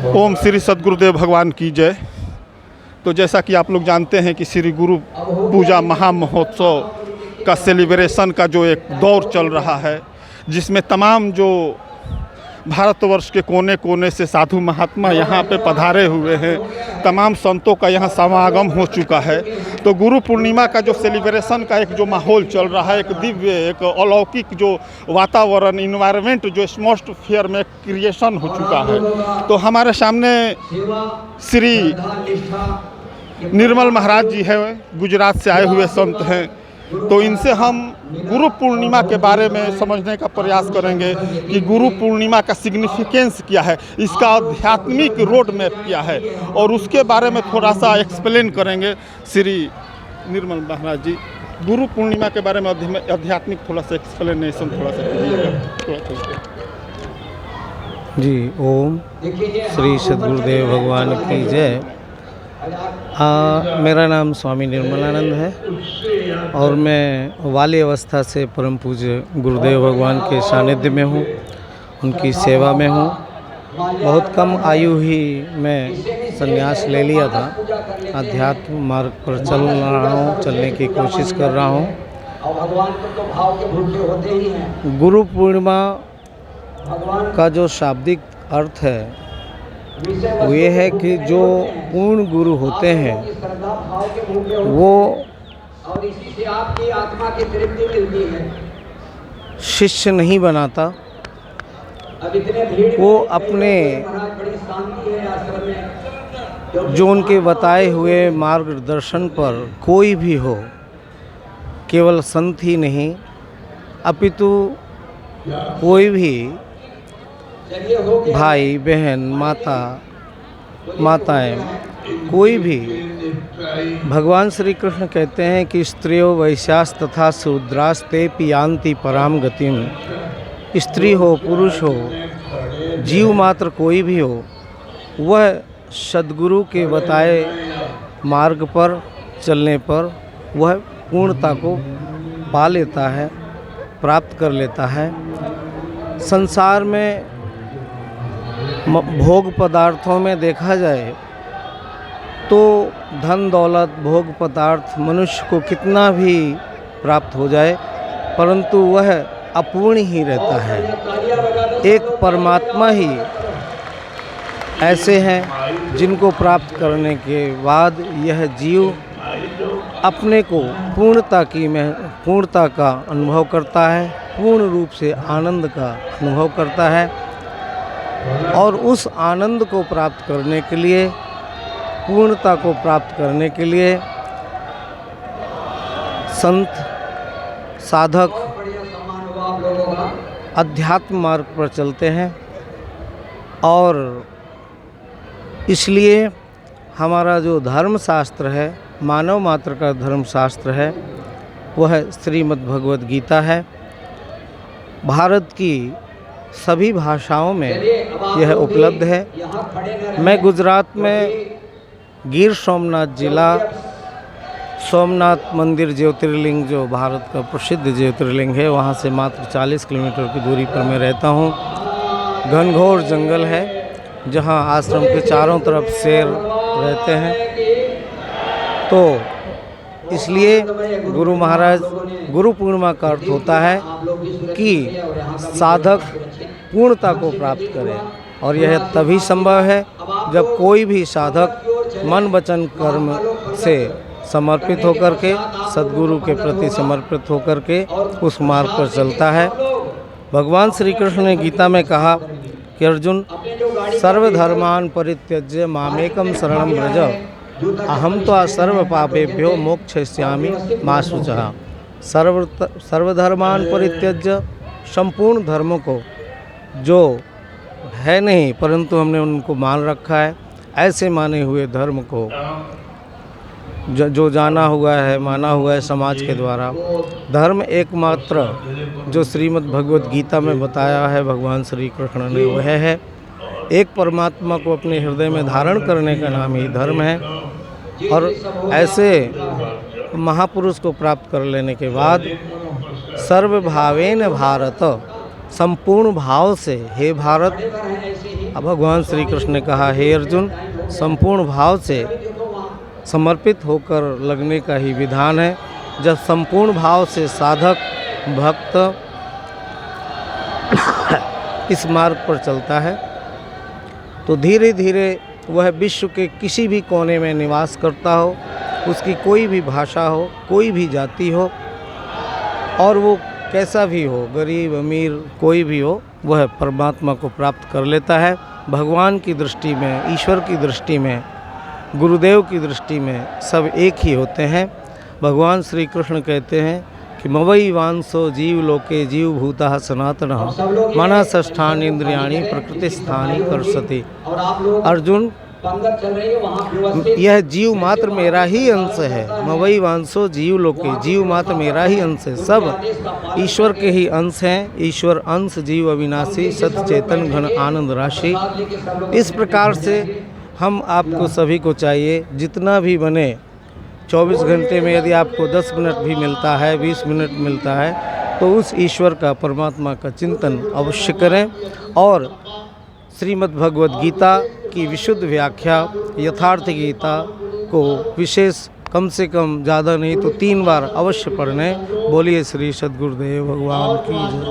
ओम श्री सद्गुरुदेव भगवान की जय। तो जैसा कि आप लोग जानते हैं कि श्री गुरु पूजा महामहोत्सव का सेलिब्रेशन का जो एक दौर चल रहा है, जिसमें तमाम जो भारतवर्ष के कोने कोने से साधु महात्मा यहाँ पे पधारे हुए हैं, तमाम संतों का यहाँ समागम हो चुका है। तो गुरु पूर्णिमा का जो सेलिब्रेशन का एक जो माहौल चल रहा है, एक दिव्य, एक अलौकिक जो वातावरण, इन्वायरमेंट जो एटमॉस्फेयर में क्रिएशन हो चुका है। तो हमारे सामने श्री निर्मल महाराज जी है, गुजरात से आए हुए संत हैं। तो इनसे हम गुरु पूर्णिमा के बारे में समझने का प्रयास करेंगे कि गुरु पूर्णिमा का सिग्निफिकेंस क्या है, इसका आध्यात्मिक रोड मैप क्या है, और उसके बारे में थोड़ा सा एक्सप्लेन करेंगे। श्री निर्मल महाराज जी, गुरु पूर्णिमा के बारे में आध्यात्मिक थोड़ा सा एक्सप्लेनेशन थोड़ा सा कीजिएगा। जी, ओम श्री सद्गुरुदेव भगवान की जय। मेरा नाम स्वामी निर्मलानंद है और मैं बाल्य अवस्था से परम पूज्य गुरुदेव भगवान के सानिध्य में हूँ, उनकी सेवा में हूँ। बहुत कम आयु ही मैं संन्यास ले लिया था। आध्यात्म मार्ग पर चल रहा हूँ, चलने की कोशिश कर रहा हूँ। गुरु पूर्णिमा का जो शाब्दिक अर्थ है वो ये है कि जो पूर्ण गुरु होते हैं वो शिष्य नहीं बनाता, वो अपने जो उनके बताए हुए मार्गदर्शन पर कोई भी हो, केवल संत ही नहीं अपितु कोई भी भाई बहन माताएं कोई भी, भगवान श्री कृष्ण कहते हैं कि स्त्रियो वैश्यास तथा शूद्रास्ते पियांति पराम गतिम। स्त्री हो पुरुष हो, जीव मात्र कोई भी हो, वह सद्गुरु के बताए मार्ग पर चलने पर वह पूर्णता को पा लेता है, प्राप्त कर लेता है। संसार में भोग पदार्थों में देखा जाए तो धन दौलत भोग पदार्थ मनुष्य को कितना भी प्राप्त हो जाए, परंतु वह अपूर्ण ही रहता है। एक परमात्मा ही ऐसे हैं जिनको प्राप्त करने के बाद यह जीव अपने को पूर्णता का अनुभव करता है, पूर्ण रूप से आनंद का अनुभव करता है। और उस आनंद को प्राप्त करने के लिए, पूर्णता को प्राप्त करने के लिए संत साधक अध्यात्म मार्ग पर चलते हैं। और इसलिए हमारा जो धर्म शास्त्र है, मानव मात्र का धर्म शास्त्र है, वह श्रीमद् भगवद गीता है। भारत की सभी भाषाओं में यह उपलब्ध है। मैं गुजरात में गिर सोमनाथ जिला, सोमनाथ मंदिर ज्योतिर्लिंग जो भारत का प्रसिद्ध ज्योतिर्लिंग है, वहाँ से मात्र 40 किलोमीटर की दूरी पर मैं रहता हूँ। घनघोर जंगल है जहाँ आश्रम के चारों तरफ शेर रहते हैं। तो इसलिए गुरु पूर्णिमा का अर्थ होता है कि साधक पूर्णता को प्राप्त करे, और यह तभी संभव है जब कोई भी साधक मन वचन कर्म से समर्पित होकर के, सद्गुरु के प्रति समर्पित होकर के उस मार्ग पर चलता है। भगवान श्री कृष्ण ने गीता में कहा कि अर्जुन, सर्वधर्मान परित्यज्य मामेकम शरणं व्रज अहम तो सर्व पापेभ्यो मोक्षयिष्यामि मा शुचः। सर्वधर्मान परित्यज्य, संपूर्ण धर्मों को जो है नहीं परंतु हमने उनको मान रखा है, ऐसे माने हुए धर्म को जो माना हुआ है समाज के द्वारा। धर्म एकमात्र जो श्रीमद् भगवद गीता में बताया है भगवान श्री कृष्ण ने, वह है एक परमात्मा को अपने हृदय में धारण करने का नाम ही धर्म है। और ऐसे महापुरुष को प्राप्त कर लेने के बाद सर्वभावेन भारत, संपूर्ण भाव से हे भारत अब भगवान श्री कृष्ण ने कहा, हे अर्जुन, संपूर्ण भाव से समर्पित होकर लगने का ही विधान है। जब संपूर्ण भाव से साधक भक्त इस मार्ग पर चलता है तो धीरे धीरे वह विश्व के किसी भी कोने में निवास करता हो, उसकी कोई भी भाषा हो, कोई भी जाति हो, और वो कैसा भी हो, गरीब अमीर कोई भी हो, वह परमात्मा को प्राप्त कर लेता है। भगवान की दृष्टि में, ईश्वर की दृष्टि में, गुरुदेव की दृष्टि में सब एक ही होते हैं। भगवान श्री कृष्ण कहते हैं कि मवई वांसो जीव लोके जीव भूतः सनातनः मनसष्ठान इंद्रियाणि प्रकृति स्थानी कर्षति। अर्जुन, यह जीव मात्र मेरा ही अंश है। मवई वांसो जीव लोके, जीव मात्र मेरा ही अंश है। सब ईश्वर के ही अंश हैं। ईश्वर अंश जीव अविनाशी सत चेतन घन आनंद राशि। इस प्रकार से हम आपको सभी को चाहिए, जितना भी बने 24 घंटे में यदि आपको 10 मिनट भी मिलता है, 20 मिनट मिलता है, तो उस ईश्वर का, परमात्मा का चिंतन अवश्य करें। और श्रीमद् भगवद गीता की विशुद्ध व्याख्या, यथार्थ गीता को विशेष कम से कम ज़्यादा नहीं तो 3 बार अवश्य पढ़ने। बोलिए श्री सद्गुरुदेव भगवान की जय।